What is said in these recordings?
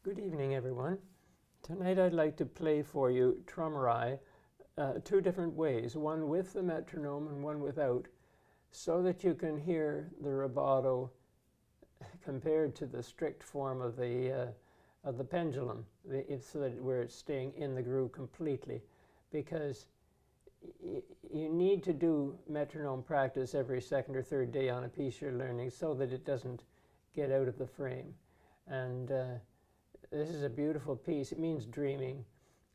Good evening, everyone. Tonight I'd like to play for you Traumerai two different ways, one with the metronome and one without, so that you can hear the rubato compared to the strict form of the pendulum, so that where it's staying in the groove completely, because you need to do metronome practice every second or third day on a piece you're learning so that it doesn't get out of the frame. And this is a beautiful piece. It means dreaming,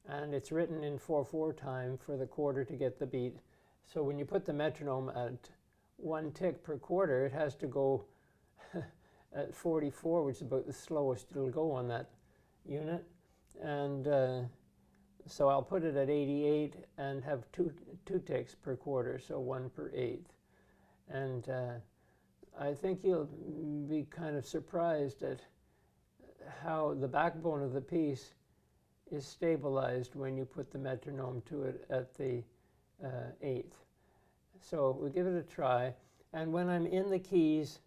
and it's written in 4/4 time for the quarter to get the beat. So when you put the metronome at 1 tick per quarter, it has to go at 44, which is about the slowest it'll go on that unit. And so I'll put it at 88 and have two ticks per quarter, so 1 per 8th. And I think you'll be kind of surprised at how the backbone of the piece is stabilized when you put the metronome to it at the 8th. So we'll give it a try. And when I'm in the keys,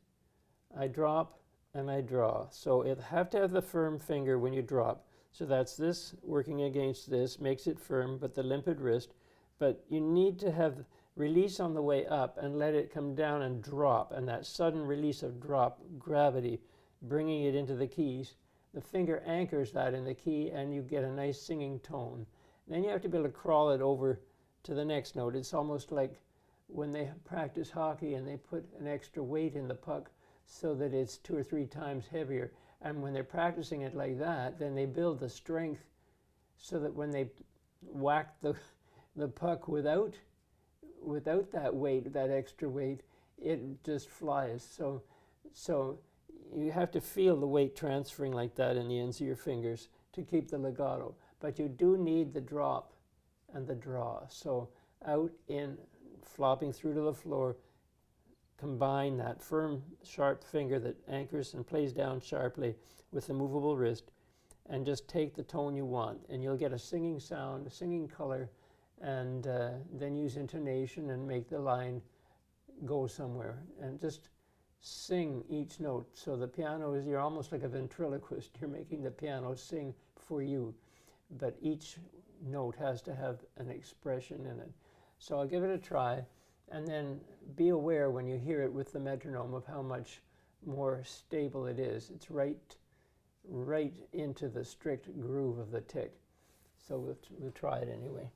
I drop and I draw. So it have to have the firm finger when you drop. So that's this working against this, makes it firm, but the limpid wrist. But you need to have release on the way up and let it come down and drop. And that sudden release of drop, gravity, bringing it into the keys. The finger anchors that in the key and you get a nice singing tone. Then you have to be able to crawl it over to the next note. It's almost like when they practice hockey and they put an extra weight in the puck so that it's 2 or 3 times heavier. And when they're practicing it like that, then they build the strength so that when they whack the puck without that weight, that extra weight, it just flies. So you have to feel the weight transferring like that in the ends of your fingers to keep the legato. But you do need the drop and the draw. So out, in, flopping through to the floor, combine that firm, sharp finger that anchors and plays down sharply with the movable wrist, and just take the tone you want. And you'll get a singing sound, a singing color, and then use intonation and make the line go somewhere. And just sing each note. So the piano is, you're almost like a ventriloquist. You're making the piano sing for you. But each note has to have an expression in it. So I'll give it a try, and then be aware when you hear it with the metronome of how much more stable it is. It's right into the strict groove of the tick. So we'll try it anyway.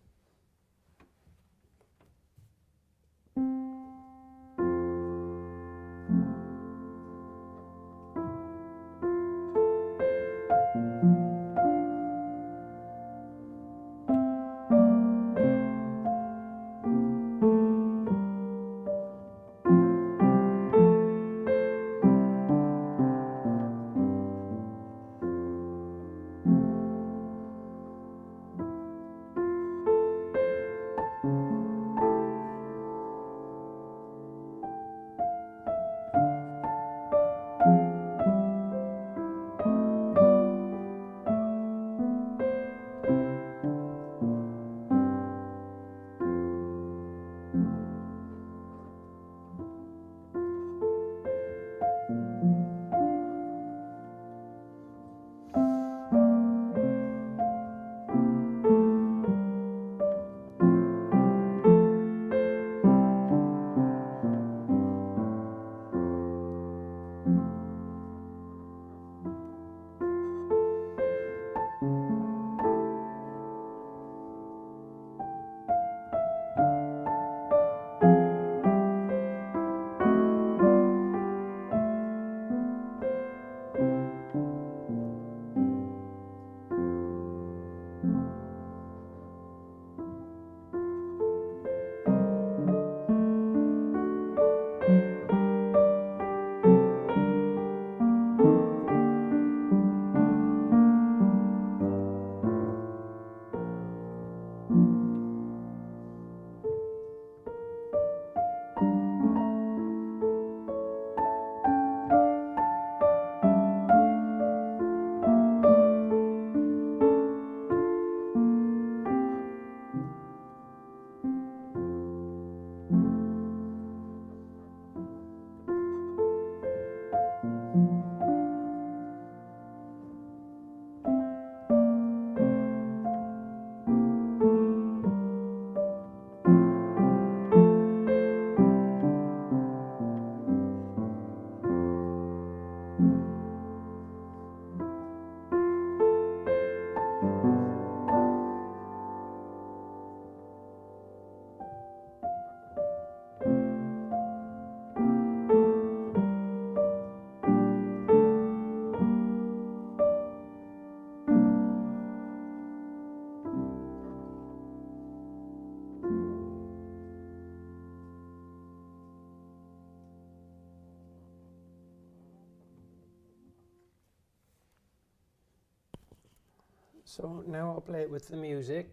So now I'll play it with the music,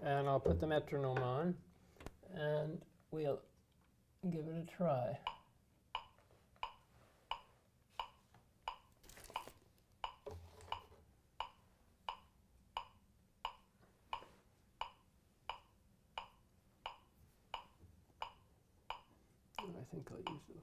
and I'll put the metronome on, and we'll give it a try. I think I'll use the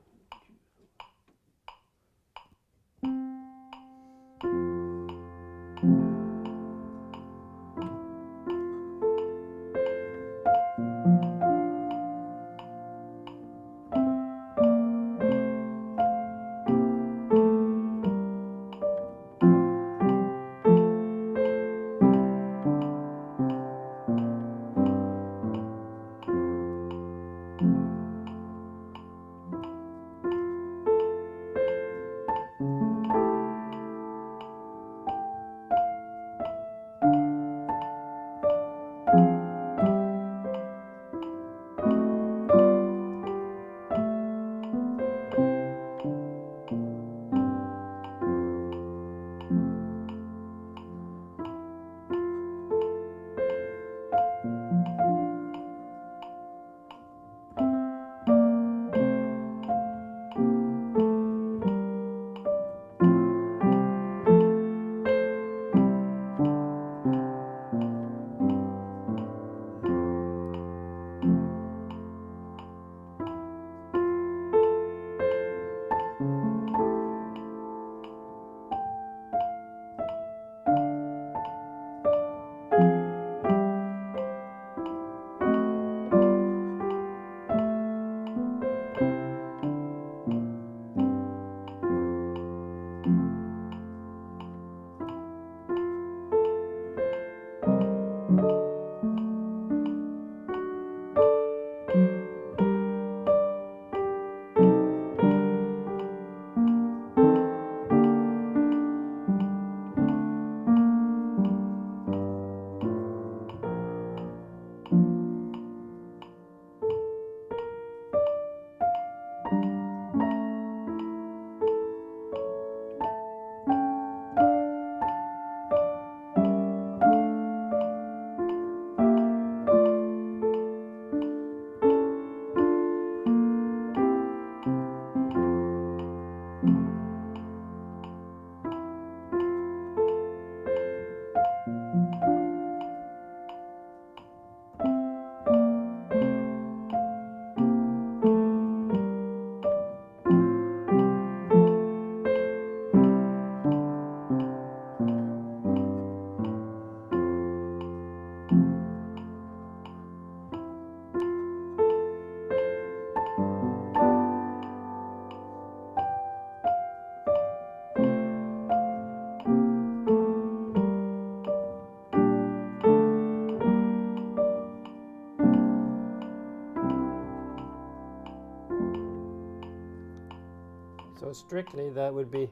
So strictly that would be,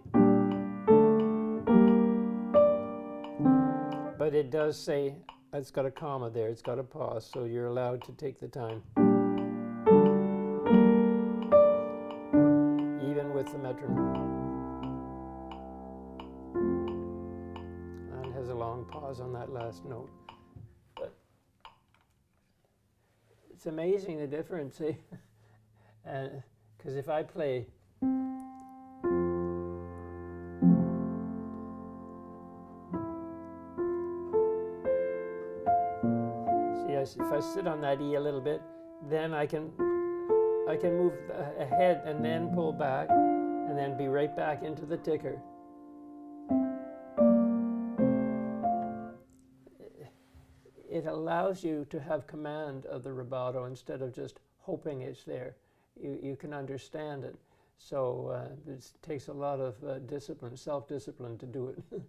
but it does say it's got a comma there, it's got a pause, so you're allowed to take the time. Even with the metronome. And it has a long pause on that last note. But it's amazing the difference, eh? Because if I play if I sit on that E a little bit, then I can move ahead and then pull back and then be right back into the ticker. It allows you to have command of the rubato instead of just hoping it's there. You can understand it. So it takes a lot of discipline, self-discipline to do it.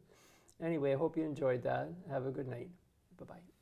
Anyway, I hope you enjoyed that. Have a good night. Bye-bye.